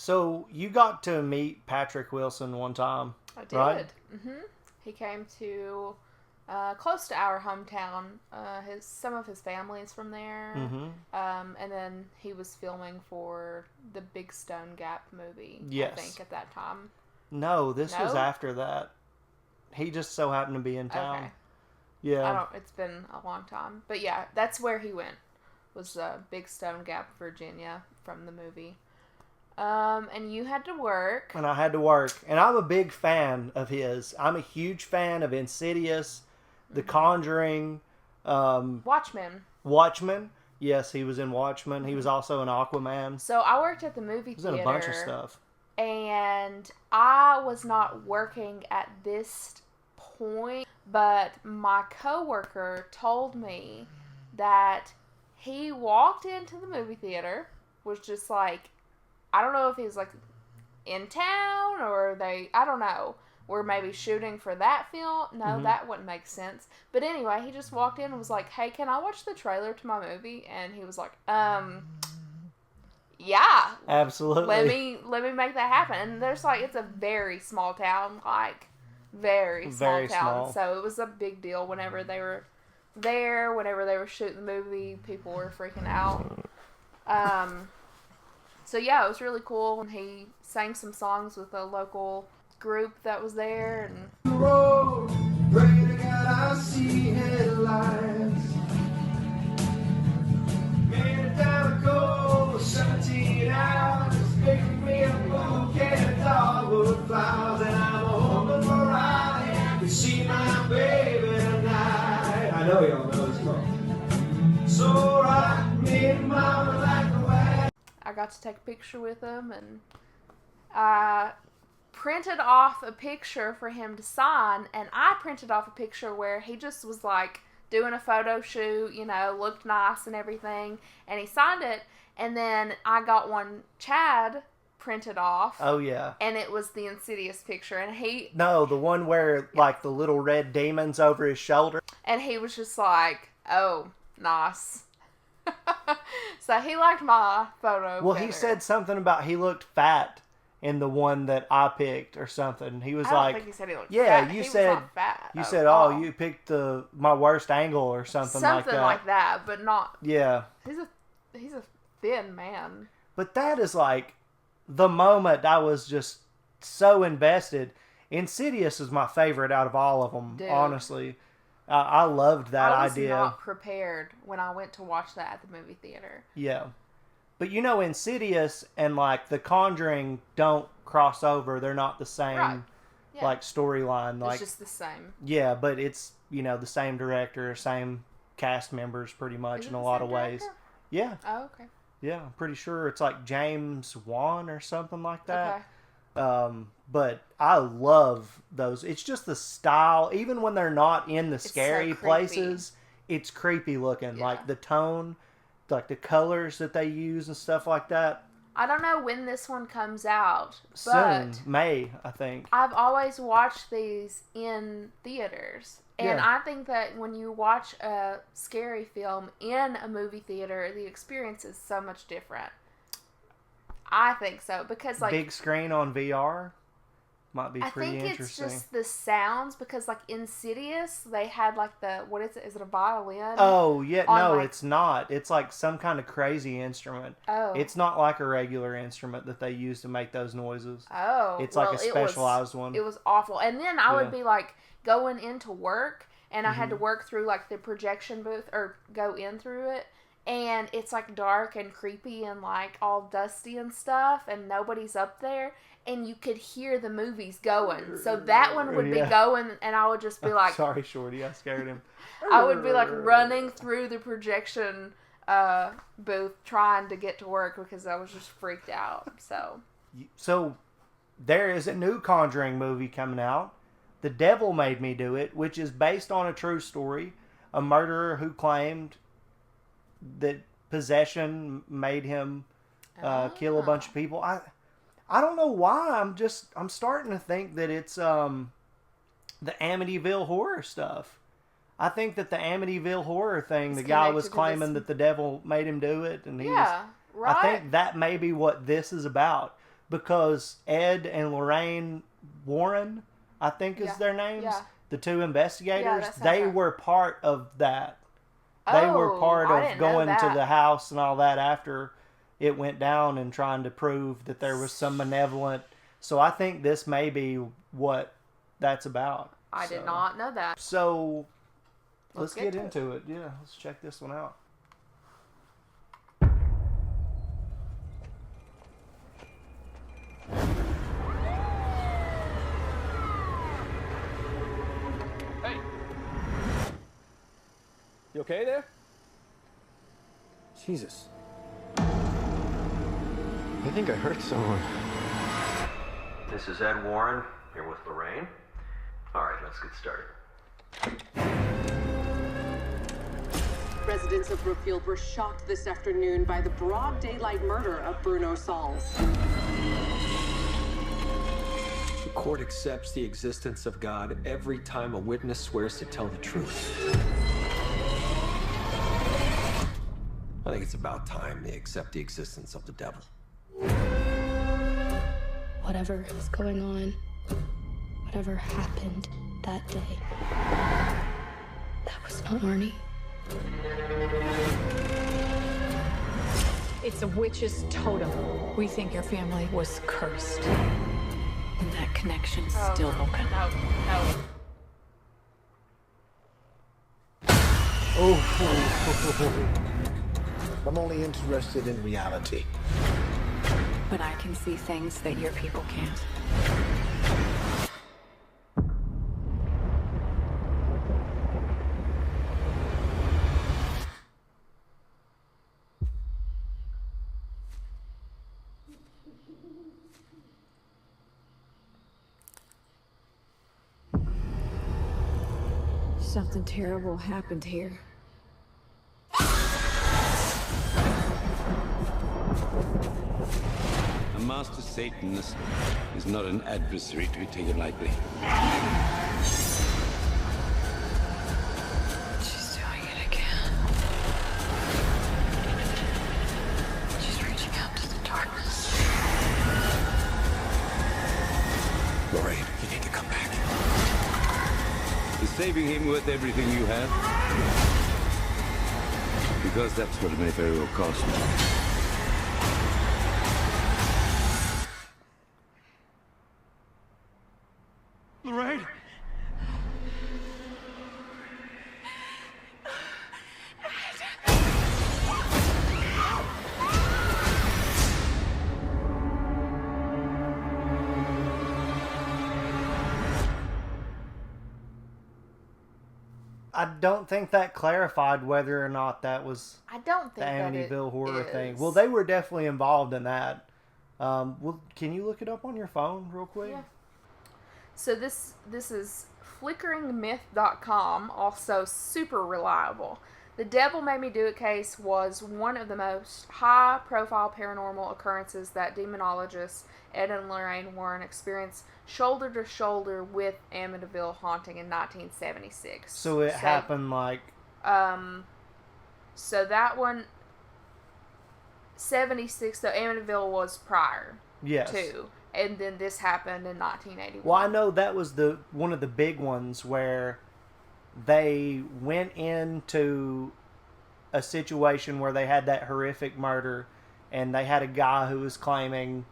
So you got to meet Patrick Wilson one time, I did. right? Mm-hmm. He came to close to our hometown. Some of his family is from there. Mm-hmm. And then he was filming for the Big Stone Gap movie. Yes. I think at that time. No, this was No? after that. He just so happened to be in town. Okay. Yeah. It's been a long time, but yeah, that's where he went. Was Big Stone Gap, Virginia, from the movie. And you had to work. And I had to work. And I'm a big fan of his. I'm a huge fan of Insidious, The Conjuring, Watchmen. Yes, he was in Watchmen. He was also in Aquaman. So I worked at the movie He was theater. in a bunch of stuff. And I was not working at this point, but my coworker told me that he walked into the movie theater, was just like, I don't know if he was like in town or I don't know, were maybe shooting for that film. No, that wouldn't make sense. But anyway, he just walked in and was like, hey, can I watch the trailer to my movie? And he was like, yeah, Absolutely. let me make that happen. And there's like, it's a very small town, like very small town. So it was a big deal whenever they were there, whenever they were shooting the movie, people were freaking out. So yeah, it was really cool. And he sang some songs with a local group that was there. And road, pray to God I see headlines. Made it down the cold, 17 hours, making me a bouquet of dogwood flowers, and I'm hoping for Riley to see my baby tonight. I know y'all know this song. So rock me, mama, like a wagon. I got to take a picture with him, and I printed off a picture for him to sign, and I printed off a picture where he just was like doing a photo shoot, looked nice and everything, and he signed it, and then I got one Chad printed off. Oh, yeah. And it was the Insidious picture, and he... No, the one where, like, the little red demon's over his shoulder. And he was just like, oh, nice. So he liked my photo Well, better. he said something about he looked fat in the one that I picked or something. He was I don't like, think he said he looked yeah, fat. you He said, was not fat. you said, oh, you picked my worst angle or something like that. Something like that, but not... Yeah. He's a thin man. But that is like the moment I was just so invested. Insidious is my favorite out of all of them, Dude. Honestly. I loved that idea. I was not prepared when I went to watch that at the movie theater. Yeah. But Insidious and like The Conjuring don't cross over. They're not the same Right. Yeah. like storyline. Like, it's just the same. yeah, but it's, the same director, same cast members pretty much Is it in a the lot same of ways. director? Yeah. Oh, okay. Yeah, I'm pretty sure it's like James Wan or something like that. Okay. But I love those. It's just the style. Even when they're not in the scary so creepy. places, it's creepy looking. Yeah. Like the tone, like the colors that they use and stuff like that. I don't know when this one comes out, Soon, but May, I think. I've always watched these in theaters. And Yeah. I think that when you watch a scary film in a movie theater, the experience is so much different. I think so. Because, like... Big screen on VR might be pretty I think interesting. it's just the sounds, because, like, Insidious, they had, like, what is it? Is it a violin? Oh, yeah. No, like... it's not. It's like some kind of crazy instrument. Oh. It's not like a regular instrument that they use to make those noises. Oh. It's like a specialized one. It was awful. And then I would be, like, going into work, and I had to work through, like, the projection booth, or go in through it, and it's, like, dark and creepy and, like, all dusty and stuff, and nobody's up there, and you could hear the movies going. So that one would be going, and I would just be like... Sorry, Shorty, I scared him. I would be, like, running through the projection booth trying to get to work because I was just freaked out. So there is a new Conjuring movie coming out. The Devil Made Me Do It, which is based on a true story. A murderer who claimed that possession made him kill a bunch of people. I don't know why. I'm starting to think that it's the Amityville horror stuff. I think that the Amityville horror thing, the guy was claiming that the devil made him do it, and right. I I think that may be what this is about. because Ed and Lorraine Warren, I think is their names, the two investigators, they right. were part of that. They were part of going to the house and all that after it went down and trying to prove that there was some malevolent. So I think this may be what that's about. I did not know that. So let's get into it. Yeah, let's check this one out. Hey. You okay there? Jesus. I think I hurt someone. This is Ed Warren, here with Lorraine. All right, let's get started. Residents of Brookfield were shocked this afternoon by the broad daylight murder of Bruno Sauls. The court accepts the existence of God every time a witness swears to tell the truth. I think it's about time they accept the existence of the devil. Whatever is going on, whatever happened that day, that was not Arnie. It's a witch's totem. We think your family was cursed. And that connection's still open. No. I'm only interested in reality. But I can see things that your people can't. Something terrible happened here. A master Satanist is not an adversary to be taken lightly. She's doing it again. She's reaching out to the darkness. Lorraine, you need to come back. Is saving him worth everything you have? Because that's what it may very well cost. Lorraine? I don't think that clarified whether or not that was I don't think the that Amityville horror is. thing. Well, they were definitely involved in that. Well, can you look it up on your phone real quick? Yeah. So this is flickeringmyth.com, also super reliable. The Devil Made Me Do It case was one of the most high-profile paranormal occurrences that demonologists Ed and Lorraine Warren experienced shoulder to shoulder with Amityville haunting in 1976. So it happened like... So that one... 76, so Amityville was prior Yes. to. And then this happened in 1981. Well, I know that was one of the big ones where they went into a situation where they had that horrific murder and they had a guy who was claiming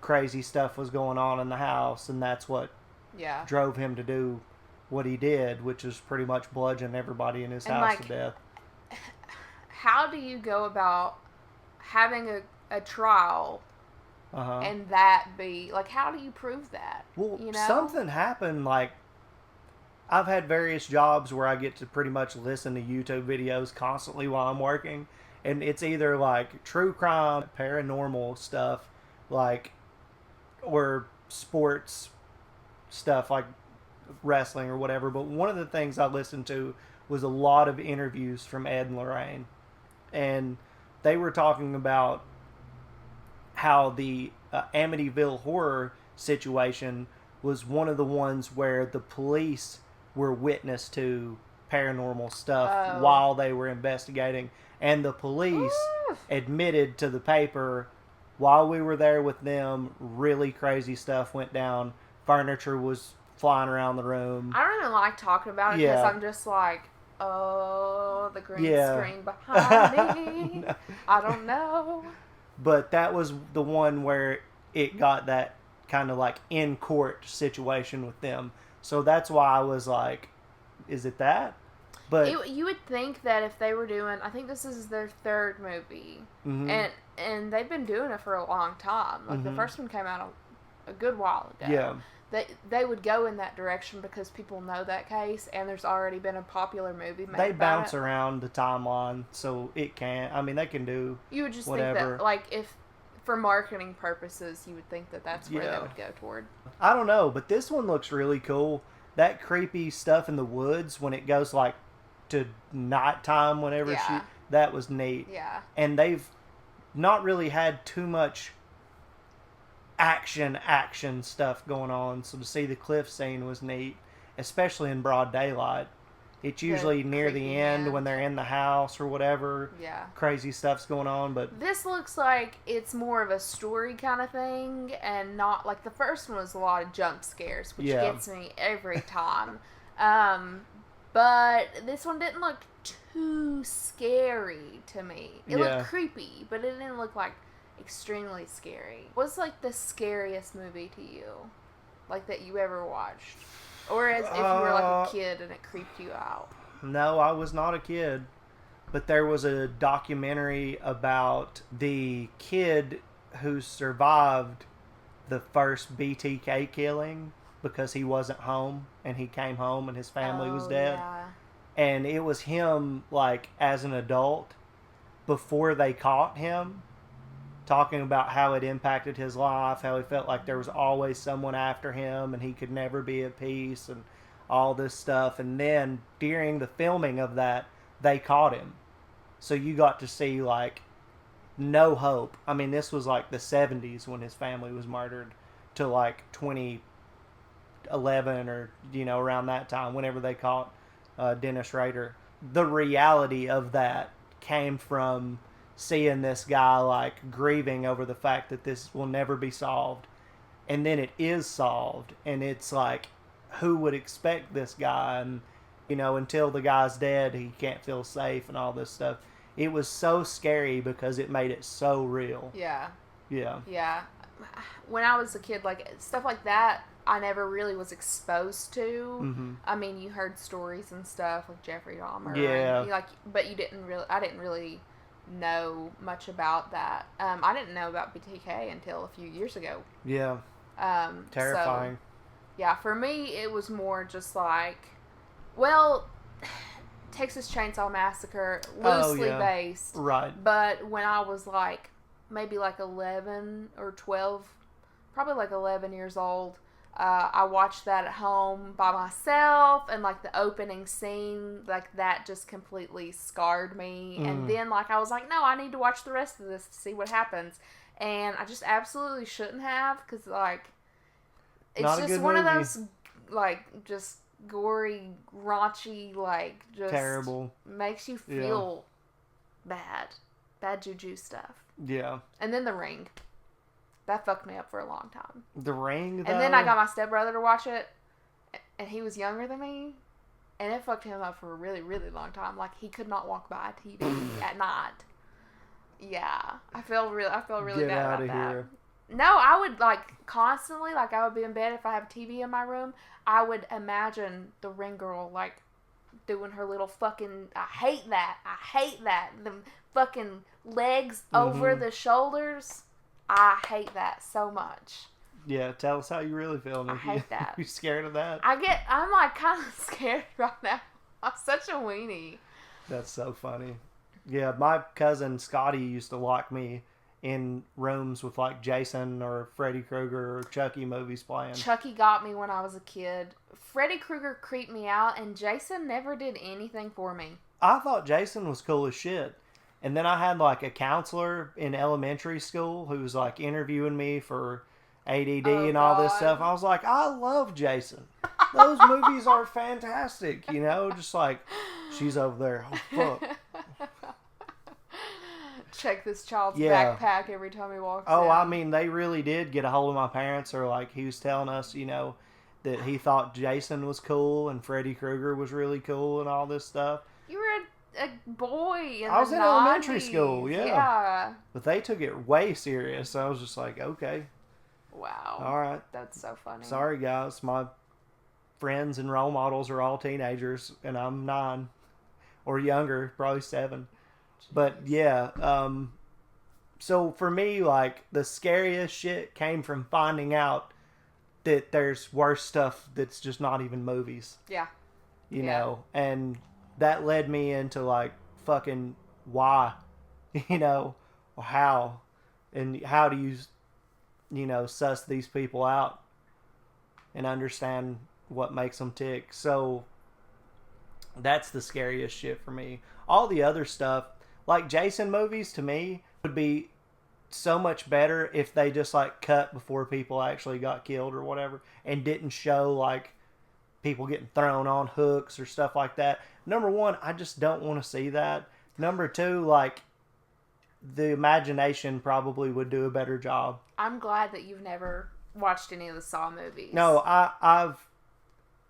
crazy stuff was going on in the house, and that's what drove him to do what he did, which is pretty much bludgeon everybody in his house to death. How do you go about having a trial and that be like, how do you prove that? Well, you know? Something happened. Like, I've had various jobs where I get to pretty much listen to YouTube videos constantly while I'm working, and it's either like true crime, paranormal stuff, like, or sports stuff like wrestling or whatever. But one of the things I listened to was a lot of interviews from Ed and Lorraine, and they were talking about how the Amityville horror situation was one of the ones where the police were witness to paranormal stuff while they were investigating, and the police admitted to the paper while we were there with them, really crazy stuff went down. Furniture was flying around the room. I don't even like talking about it because Yeah. I'm just like, oh, the green Yeah. screen behind me. No. I don't know. But that was the one where it got that kind of like in court situation with them. So that's why I was like, is it that? But You would think that if they were doing, I think this is their third movie, and they've been doing it for a long time. Like the first one came out a good while ago. yeah, They would go in that direction because people know that case, and there's already been a popular movie made they about bounce it. around the timeline, so it can't. I mean, they can do. You would just whatever. think that, like, if for marketing purposes, you would think that that's where Yeah. they would go toward. I don't know, but this one looks really cool. That creepy stuff in the woods when it goes like to nighttime, whenever Yeah. that was neat. Yeah. And they've not really had too much action stuff going on, so to see the cliff scene was neat, especially in broad daylight. It's usually near the creepy end when they're in the house or whatever. Yeah. Crazy stuff's going on, but This looks like it's more of a story kind of thing, and not like the first one was a lot of jump scares, which Yeah. gets me every time. But this one didn't look too scary to me. It Yeah. looked creepy, but it didn't look like extremely scary. What's like the scariest movie to you, like that you ever watched, or as if you were like a kid and it creeped you out? no, I was not a kid. But there was a documentary about the kid who survived the first BTK killing because he wasn't home, and he came home and his family was dead. Yeah. And it was him, like, as an adult, before they caught him, talking about how it impacted his life, how he felt like there was always someone after him and he could never be at peace and all this stuff. And then during the filming of that, they caught him. So you got to see, like, no hope. I mean, this was like the 70s when his family was murdered, to like 2011 or, you know, around that time, whenever they caught Dennis Rader. The reality of that came from seeing this guy, like, grieving over the fact that this will never be solved. And then it is solved, and it's like, who would expect this guy? And, you know, until the guy's dead, he can't feel safe and all this stuff. It was so scary because it made it so real. Yeah. Yeah. Yeah. When I was a kid, like, stuff like that, I never really was exposed to. Mm-hmm. I mean, you heard stories and stuff like Jeffrey Dahmer. Yeah. And, but I didn't really know much about that. I didn't know about BTK until a few years ago. Yeah. Terrifying. So, yeah, for me, it was more just like, well, Texas Chainsaw Massacre, loosely based. Right. But when I was like, maybe like 11 or 12, probably like 11 years old, I watched that at home by myself, and like the opening scene, like that just completely scarred me. And then like I was like, no, I need to watch the rest of this to see what happens. And I just absolutely shouldn't have, because like it's Not a just good one movie. of those like just gory, raunchy, like just Terrible. makes you feel bad juju stuff. Yeah. And then The Ring. That fucked me up for a long time. The Ring, though? And then I got my stepbrother to watch it, and he was younger than me, and it fucked him up for a really, really long time. Like, he could not walk by a TV at night. Yeah. I feel really Get bad out about of that. here. No, I would, like, constantly, like, I would be in bed if I have a TV in my room, I would imagine the Ring girl, like, doing her little fucking, I hate that. The fucking legs over the shoulders. I hate that so much. Yeah, tell us how you really feel, Nikki. I hate that. You scared of that? I'm like kind of scared right now. I'm such a weenie. That's so funny. Yeah, my cousin Scotty used to lock me in rooms with like Jason or Freddy Krueger or Chucky movies playing. Chucky got me when I was a kid. Freddy Krueger creeped me out, and Jason never did anything for me. I thought Jason was cool as shit. And then I had like a counselor in elementary school who was like interviewing me for ADD and all this stuff. I was like, I love Jason. Those movies are fantastic, you know? Just like, she's over there. Oh, fuck. check this child's Yeah. backpack every time he walks Oh, in. I mean, they really did get a hold of my parents, or like he was telling us, you know, that he thought Jason was cool and Freddy Krueger was really cool and all this stuff. You were a boy in I was the in 90s. elementary school, yeah. Yeah. But they took it way serious. So I was just like, okay, Wow. all right. That's so funny. Sorry, guys. My friends and role models are all teenagers, and I'm 9 or younger, probably 7. But yeah, so for me, like, the scariest shit came from finding out that there's worse stuff that's just not even movies. Yeah. You know, and that led me into like fucking why, you know, or how, and how do you know, suss these people out and understand what makes them tick. So that's the scariest shit for me. All the other stuff, like Jason movies, to me would be so much better if they just like cut before people actually got killed or whatever, and didn't show like people getting thrown on hooks or stuff like that. Number one, I just don't want to see that. Number two, like, the imagination probably would do a better job. I'm glad that you've never watched any of the Saw movies. No, I've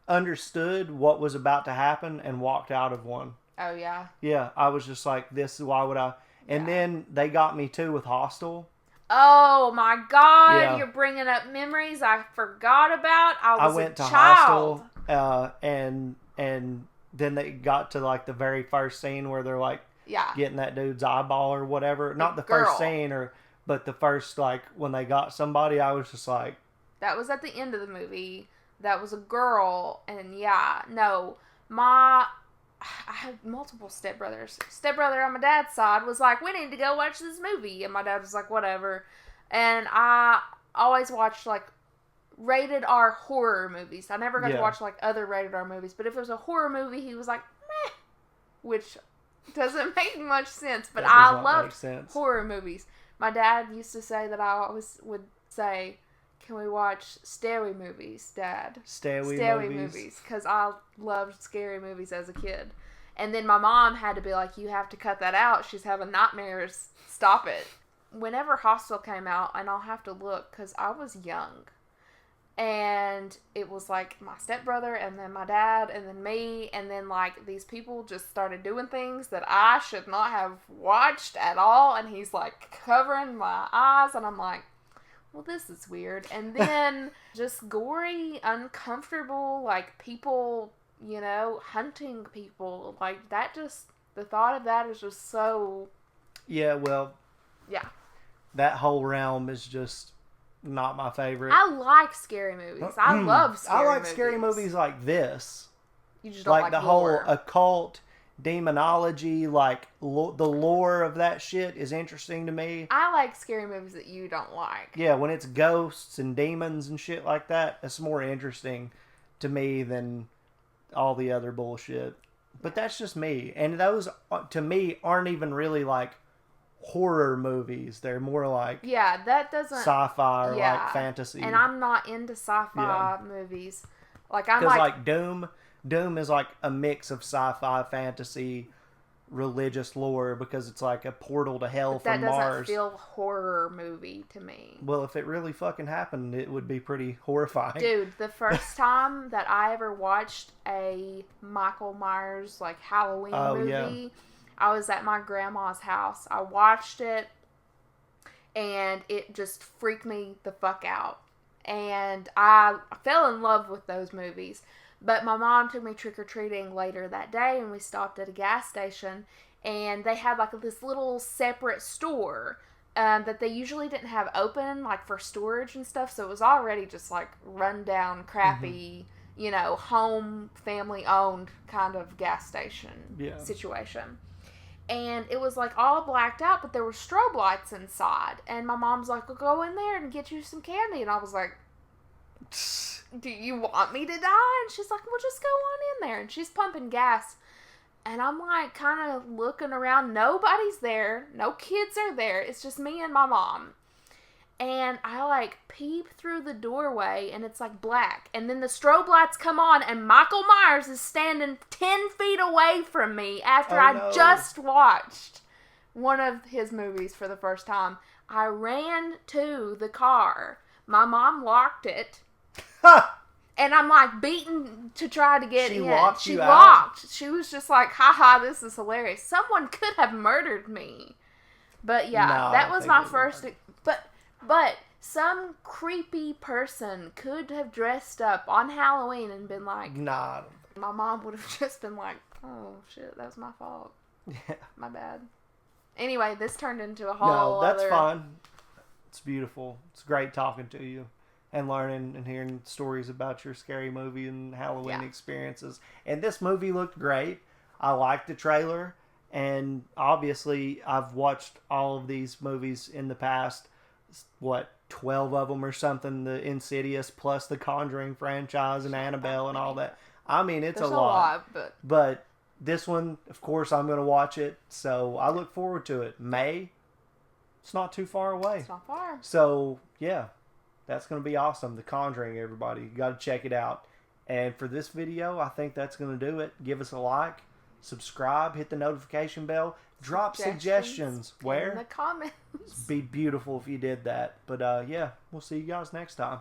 understood what was about to happen and walked out of one. Oh, yeah? Yeah, I was just like, this is why would I... And then they got me too with Hostel. Oh my God! Yeah. You're bringing up memories I forgot about. I went to child. Hostel, and then they got to like the very first scene where they're like getting that dude's eyeball or whatever. Not the girl. first scene, but the first, like, when they got somebody, I was just like, That was at the end of the movie. That was a girl, and I had multiple stepbrothers. Stepbrother on my dad's side was like, we need to go watch this movie. And my dad was like, whatever. And I always watched, like, rated R horror movies. I never got to watch, like, other rated R movies. But if there's a horror movie, he was like, meh. Which doesn't make much sense. But I loved horror movies. My dad used to say that I always would say, can we watch scary movies, Dad? Scary movies. Because I loved scary movies as a kid. And then my mom had to be like, you have to cut that out. She's having nightmares. Stop it. Whenever Hostel came out, and I'll have to look because I was young. And it was like my stepbrother and then my dad and then me. And then like these people just started doing things that I should not have watched at all. And he's like covering my eyes. And I'm like, well, this is weird. And then just gory, uncomfortable, like people, you know, hunting people. Like that just, the thought of that is just so... Yeah, well... Yeah. That whole realm is just not my favorite. I like scary movies. I love scary movies. I like scary movies like this. You just don't like the lore. whole occult, demonology, like the lore of that shit is interesting to me. I like scary movies that you don't like. Yeah, when it's ghosts and demons and shit like that, it's more interesting to me than all the other bullshit. But that's just me. And those, to me, aren't even really like horror movies. They're more like that doesn't sci-fi or like fantasy. And I'm not into sci-fi movies. Like I'm like Doom is like a mix of sci-fi, fantasy, religious lore because it's like a portal to hell from Mars. That doesn't feel horror movie to me. Well, if it really fucking happened, it would be pretty horrifying. Dude, the first time that I ever watched a Michael Myers like Halloween movie, I was at my grandma's house. I watched it and it just freaked me the fuck out. And I fell in love with those movies. But my mom took me trick-or-treating later that day, and we stopped at a gas station, and they had like this little separate store that they usually didn't have open, like for storage and stuff, so it was already just like run-down, crappy, you know, home, family-owned kind of gas station situation. And it was like all blacked out, but there were strobe lights inside, and my mom's like, well, go in there and get you some candy, and I was like, do you want me to die? And she's like, well, just go on in there. And she's pumping gas. And I'm like kind of looking around. Nobody's there. No kids are there. It's just me and my mom. And I like peep through the doorway and it's like black. And then the strobe lights come on and Michael Myers is standing 10 feet away from me after I just watched one of his movies for the first time, I ran to the car. My mom locked it. And I'm like beating to try to get in. She locked. She was just like, haha, this is hilarious. Someone could have murdered me. But yeah, No, that was my first. But some creepy person could have dressed up on Halloween and been like, nah. My mom would have just been like, oh shit, that was my fault. Yeah. My bad. Anyway, this turned into a whole No, that's other... fine. It's beautiful. It's great talking to you and learning and hearing stories about your scary movie and Halloween experiences. And this movie looked great. I liked the trailer. And obviously, I've watched all of these movies in the past. 12 of them or something. The Insidious plus the Conjuring franchise and Annabelle and all that. I mean, it's There's a lot. But this one, of course, I'm going to watch it. So I look forward to it. May. It's not too far away. It's not far. So, yeah. That's going to be awesome. The Conjuring, everybody. You got to check it out. And for this video, I think that's going to do it. Give us a like. Subscribe. Hit the notification bell. Drop suggestions. Where? In the comments. It'd be beautiful if you did that. But, yeah. We'll see you guys next time.